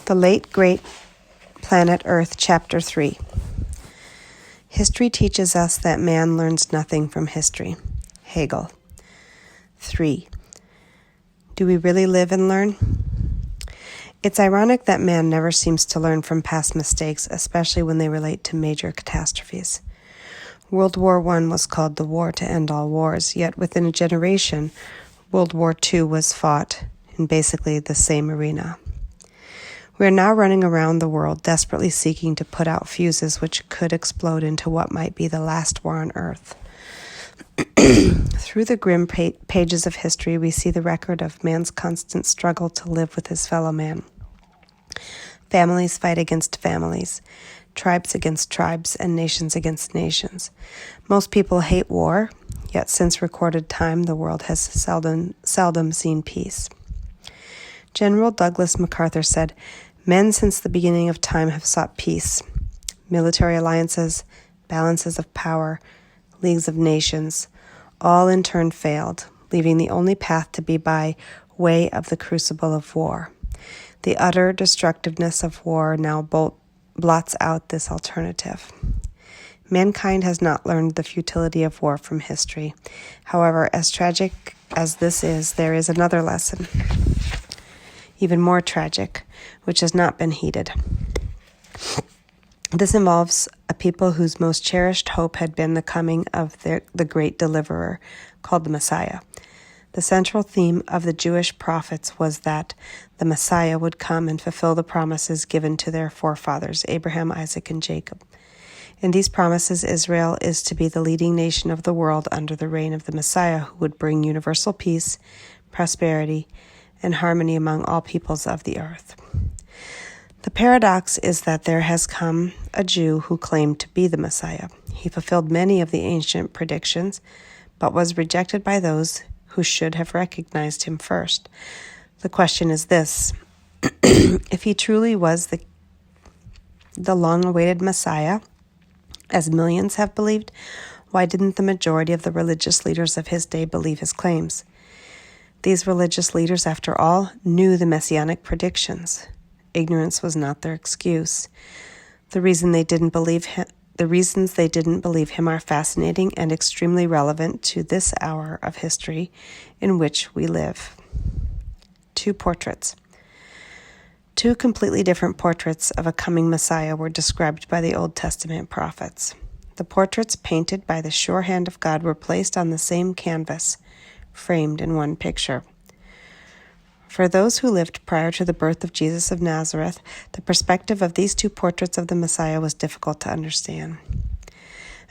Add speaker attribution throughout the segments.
Speaker 1: The Late Great Planet Earth, Chapter 3. History teaches us that man learns nothing from history. Hegel. 3. Do we really live and learn? It's ironic that man never seems to learn from past mistakes, especially when they relate to major catastrophes. World War I was called the war to end all wars, yet within a generation, World War II was fought in basically the same arena. We are now running around the world desperately seeking to put out fuses which could explode into what might be the last war on Earth. Through the grim pages of history, we see the record of man's constant struggle to live with his fellow man. Families fight against families, tribes against tribes, and nations against nations. Most people hate war, yet since recorded time, the world has seldom seen peace. General Douglas MacArthur said, "Men since the beginning of time have sought peace. Military alliances, balances of power, leagues of nations, all in turn failed, leaving the only path to be by way of the crucible of war. The utter destructiveness of war now blots out this alternative. Mankind has not learned the futility of war from history. However, as tragic as this is, there is another lesson, even more tragic, which has not been heeded. This involves a people whose most cherished hope had been the coming of the great deliverer, called the Messiah. The central theme of the Jewish prophets was that the Messiah would come and fulfill the promises given to their forefathers, Abraham, Isaac, and Jacob. In these promises, Israel is to be the leading nation of the world under the reign of the Messiah, who would bring universal peace, prosperity, and harmony among all peoples of the earth. The paradox is that there has come a Jew who claimed to be the Messiah. He fulfilled many of the ancient predictions, but was rejected by those who should have recognized him first. The question is this: if he truly was the long-awaited Messiah, as millions have believed, why didn't the majority of the religious leaders of his day believe his claims? These religious leaders, after all, knew the messianic predictions. Ignorance was not their excuse. The reasons they didn't believe him are fascinating and extremely relevant to this hour of history in which we live. 2 portraits. 2 completely different portraits of a coming Messiah were described by the Old Testament prophets. The portraits painted by the sure hand of God were placed on the same canvas, framed in one picture. For those who lived prior to the birth of Jesus of Nazareth, the perspective of these 2 portraits of the Messiah was difficult to understand.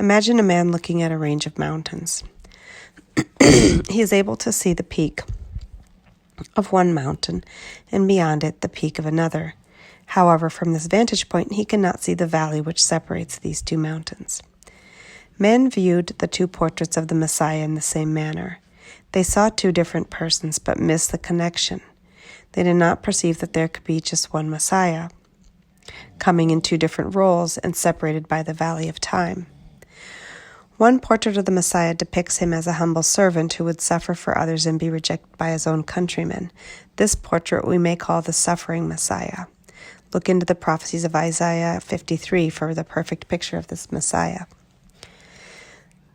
Speaker 1: Imagine a man looking at a range of mountains. He is able to see the peak of one mountain, and beyond it, the peak of another. However, from this vantage point, he cannot see the valley which separates these 2 mountains. Men viewed the 2 portraits of the Messiah in the same manner. They saw 2 different persons, but missed the connection. They did not perceive that there could be just one Messiah, coming in 2 different roles and separated by the valley of time. One portrait of the Messiah depicts him as a humble servant who would suffer for others and be rejected by his own countrymen. This portrait we may call the suffering Messiah. Look into the prophecies of Isaiah 53 for the perfect picture of this Messiah.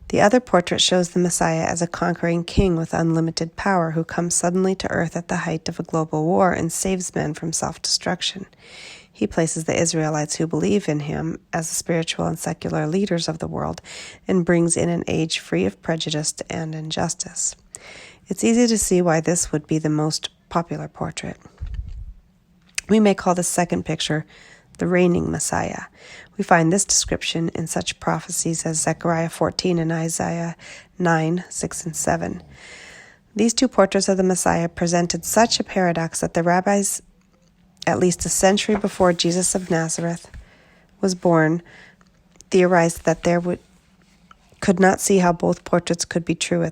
Speaker 1: The other portrait shows the Messiah as a conquering king with unlimited power who comes suddenly to earth at the height of a global war and saves men from self-destruction. He places the Israelites who believe in him as the spiritual and secular leaders of the world and brings in an age free of prejudice and injustice. It's easy to see why this would be the most popular portrait. We may call the second picture the reigning Messiah. We find this description in such prophecies as Zechariah 14 and Isaiah 9, 6, and 7. These 2 portraits of the Messiah presented such a paradox that the rabbis, at least a century before Jesus of Nazareth was born, theorized that could not see how both portraits could be true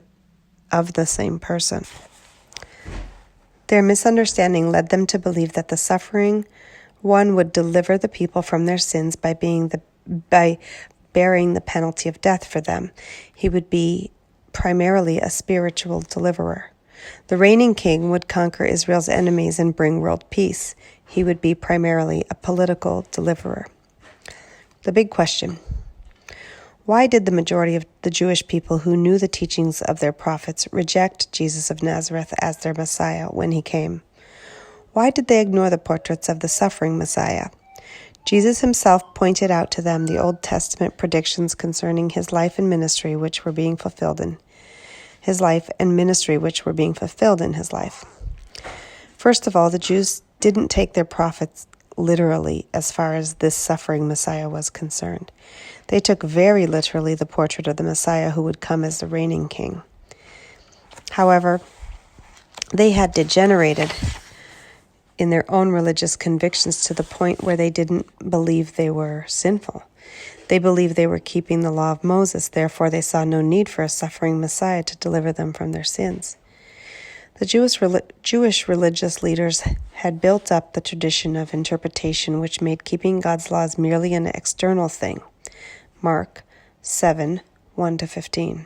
Speaker 1: of the same person. Their misunderstanding led them to believe that the suffering one would deliver the people from their sins by bearing the penalty of death for them. He would be primarily a spiritual deliverer. The reigning king would conquer Israel's enemies and bring world peace. He would be primarily a political deliverer. The big question: why did the majority of the Jewish people who knew the teachings of their prophets reject Jesus of Nazareth as their Messiah when he came? Why did they ignore the portraits of the suffering Messiah? Jesus himself pointed out to them the Old Testament predictions concerning his life and ministry which were being fulfilled in his life. First of all, the Jews didn't take their prophets literally as far as this suffering Messiah was concerned. They took very literally the portrait of the Messiah who would come as the reigning king. However, they had degenerated in their own religious convictions to the point where they didn't believe they were sinful. They believed they were keeping the law of Moses, therefore they saw no need for a suffering Messiah to deliver them from their sins. The Jewish religious leaders had built up the tradition of interpretation which made keeping God's laws merely an external thing. Mark 7, 1-15.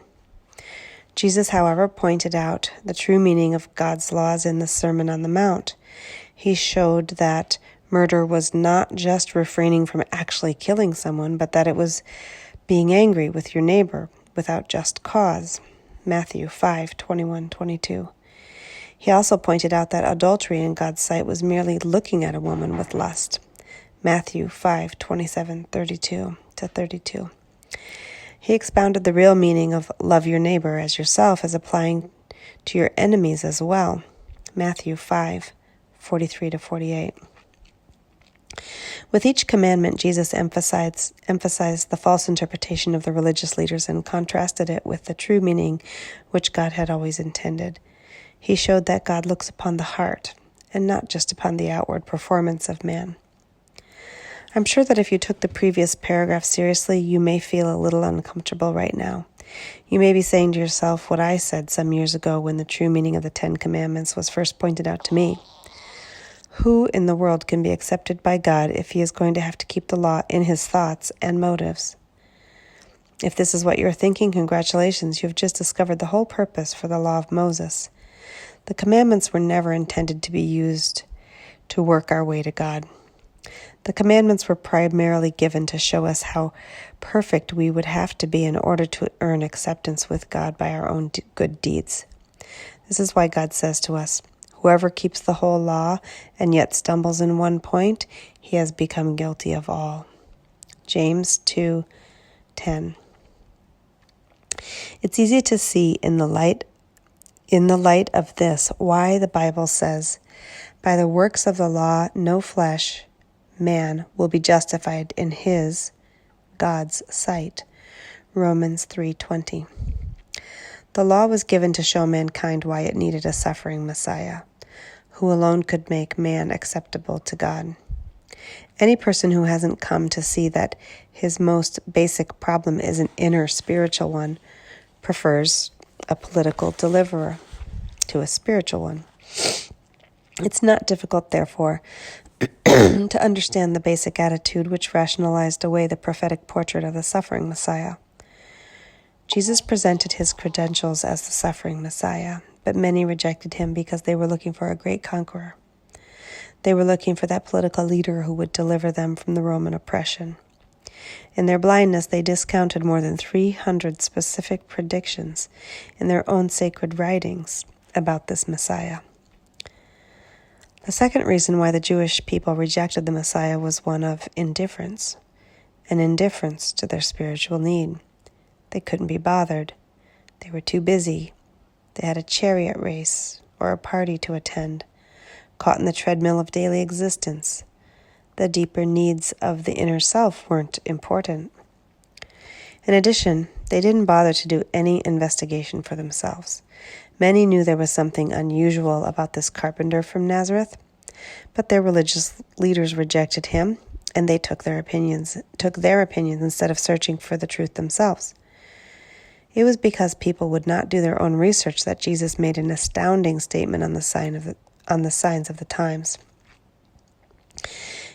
Speaker 1: Jesus, however, pointed out the true meaning of God's laws in the Sermon on the Mount. He showed that murder was not just refraining from actually killing someone, but that it was being angry with your neighbor without just cause. Matthew 5:21-22. He also pointed out that adultery in God's sight was merely looking at a woman with lust. Matthew 5:27-32. He expounded the real meaning of love your neighbor as yourself as applying to your enemies as well. Matthew 5:43-48. With each commandment, Jesus emphasized the false interpretation of the religious leaders and contrasted it with the true meaning which God had always intended. He showed that God looks upon the heart and not just upon the outward performance of man. I'm sure that if you took the previous paragraph seriously, you may feel a little uncomfortable right now. You may be saying to yourself what I said some years ago when the true meaning of the 10 Commandments was first pointed out to me. Who in the world can be accepted by God if he is going to have to keep the law in his thoughts and motives? If this is what you're thinking, congratulations, you've just discovered the whole purpose for the law of Moses. The commandments were never intended to be used to work our way to God. The commandments were primarily given to show us how perfect we would have to be in order to earn acceptance with God by our own good deeds. This is why God says to us, whoever keeps the whole law and yet stumbles in one point, he has become guilty of all. James 2:10. It's easy to see in the light of this why the Bible says, by the works of the law, no flesh, man, will be justified in his, God's, sight. Romans 3:20. The law was given to show mankind why it needed a suffering Messiah, who alone could make man acceptable to God. Any person who hasn't come to see that his most basic problem is an inner spiritual one prefers a political deliverer to a spiritual one. It's not difficult, therefore, to understand the basic attitude which rationalized away the prophetic portrait of the suffering Messiah. Jesus presented his credentials as the suffering Messiah, but many rejected him because they were looking for a great conqueror. They were looking for that political leader who would deliver them from the Roman oppression. In their blindness, they discounted more than 300 specific predictions in their own sacred writings about this Messiah. The second reason why the Jewish people rejected the Messiah was one of indifference, an indifference to their spiritual need. They couldn't be bothered. They were too busy. They had a chariot race or a party to attend, caught in the treadmill of daily existence. The deeper needs of the inner self weren't important. In addition, they didn't bother to do any investigation for themselves. Many knew there was something unusual about this carpenter from Nazareth, but their religious leaders rejected him, and they took their opinions instead of searching for the truth themselves. It was because people would not do their own research that Jesus made an astounding statement on the signs of the times.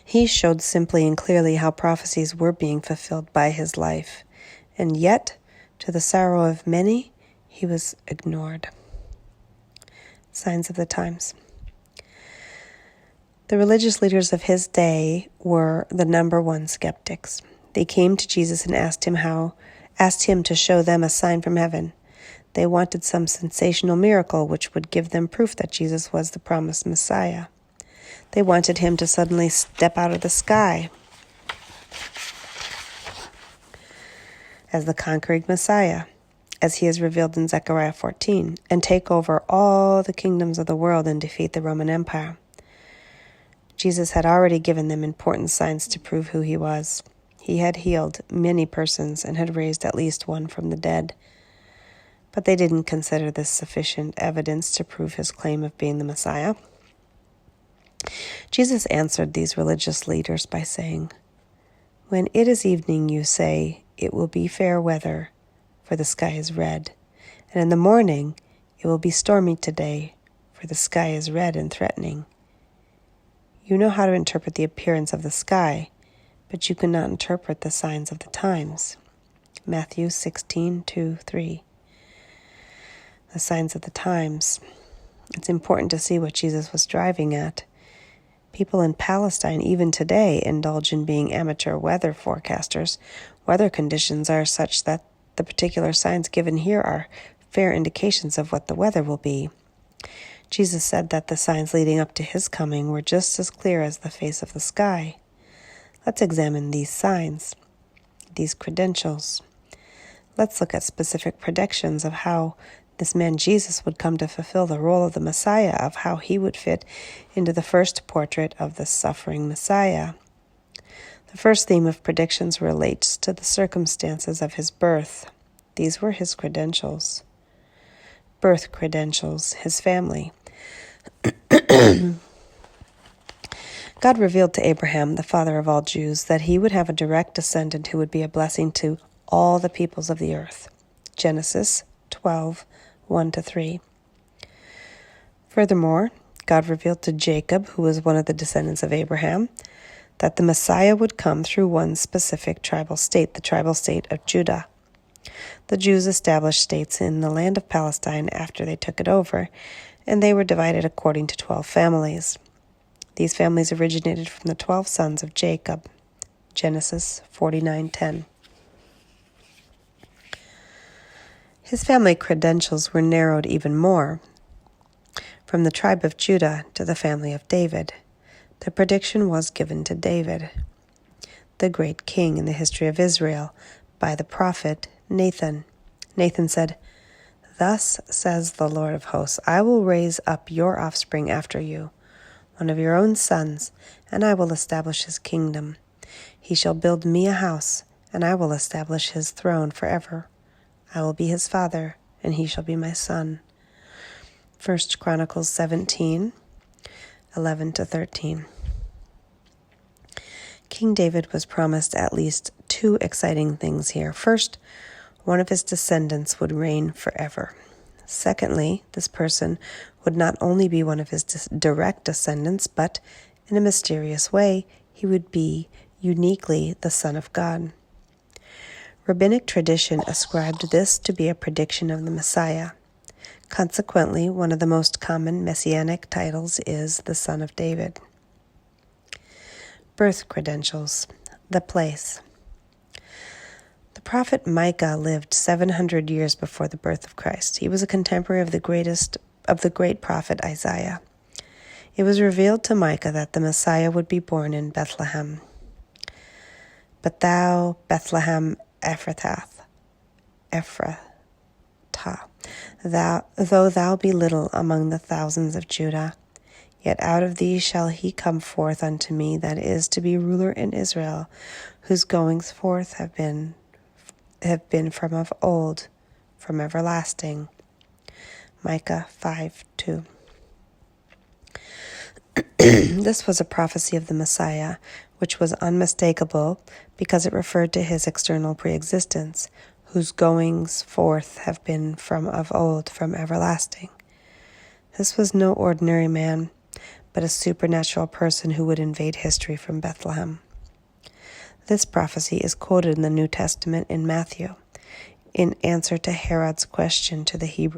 Speaker 1: He showed simply and clearly how prophecies were being fulfilled by his life, and yet, to the sorrow of many, he was ignored. Signs of the times. The religious leaders of his day were the number one skeptics. They came to Jesus and asked him to show them a sign from heaven. They wanted some sensational miracle which would give them proof that Jesus was the promised Messiah. They wanted him to suddenly step out of the sky as the conquering Messiah, as he is revealed in Zechariah 14, and take over all the kingdoms of the world and defeat the Roman Empire. Jesus had already given them important signs to prove who he was. He had healed many persons and had raised at least one from the dead. But they didn't consider this sufficient evidence to prove his claim of being the Messiah. Jesus answered these religious leaders by saying, "When it is evening, you say, 'It will be fair weather, for the sky is red.' And in the morning, 'It will be stormy today, for the sky is red and threatening.' You know how to interpret the appearance of the sky, but you cannot interpret the signs of the times." Matthew 16:2-3. The signs of the times. It's important to see what Jesus was driving at. People in Palestine, even today, indulge in being amateur weather forecasters. Weather conditions are such that the particular signs given here are fair indications of what the weather will be. Jesus said that the signs leading up to his coming were just as clear as the face of the sky. Let's examine these signs, these credentials. Let's look at specific predictions of how this man Jesus would come to fulfill the role of the Messiah, of how he would fit into the first portrait of the suffering Messiah. The first theme of predictions relates to the circumstances of his birth. These were his credentials. Birth credentials, his family. God revealed to Abraham, the father of all Jews, that he would have a direct descendant who would be a blessing to all the peoples of the earth. Genesis 12:1-3. Furthermore, God revealed to Jacob, who was one of the descendants of Abraham, that the Messiah would come through one specific tribal state, the tribal state of Judah. The Jews established states in the land of Palestine after they took it over, and they were divided according to 12 families. These families originated from the 12 sons of Jacob. Genesis 49:10. His family credentials were narrowed even more. From the tribe of Judah to the family of David. The prediction was given to David, the great king in the history of Israel, by the prophet Nathan. Nathan said, "Thus says the Lord of hosts, I will raise up your offspring after you, one of your own sons, and I will establish his kingdom. He shall build me a house, and I will establish his throne forever. I will be his father, and he shall be my son." 1 Chronicles 17:11-13. King David was promised at least two exciting things here. First, one of his descendants would reign forever. Secondly, this person would not only be one of his direct descendants, but in a mysterious way, he would be uniquely the Son of God. Rabbinic tradition ascribed this to be a prediction of the Messiah. Consequently, one of the most common messianic titles is the Son of David. Birth credentials. The place. The prophet Micah lived 700 years before the birth of Christ. He was a contemporary of the great prophet Isaiah. It was revealed to Micah that the Messiah would be born in Bethlehem. "But thou, Bethlehem Ephrathah, though thou be little among the thousands of Judah, yet out of thee shall he come forth unto me that is to be ruler in Israel, whose goings forth have been from of old, from everlasting." Micah 5:2. This was a prophecy of the Messiah, which was unmistakable because it referred to his external preexistence, whose goings forth have been from of old, from everlasting. This was no ordinary man, but a supernatural person who would invade history from Bethlehem. This prophecy is quoted in the New Testament in Matthew, in answer to Herod's question to the Hebrew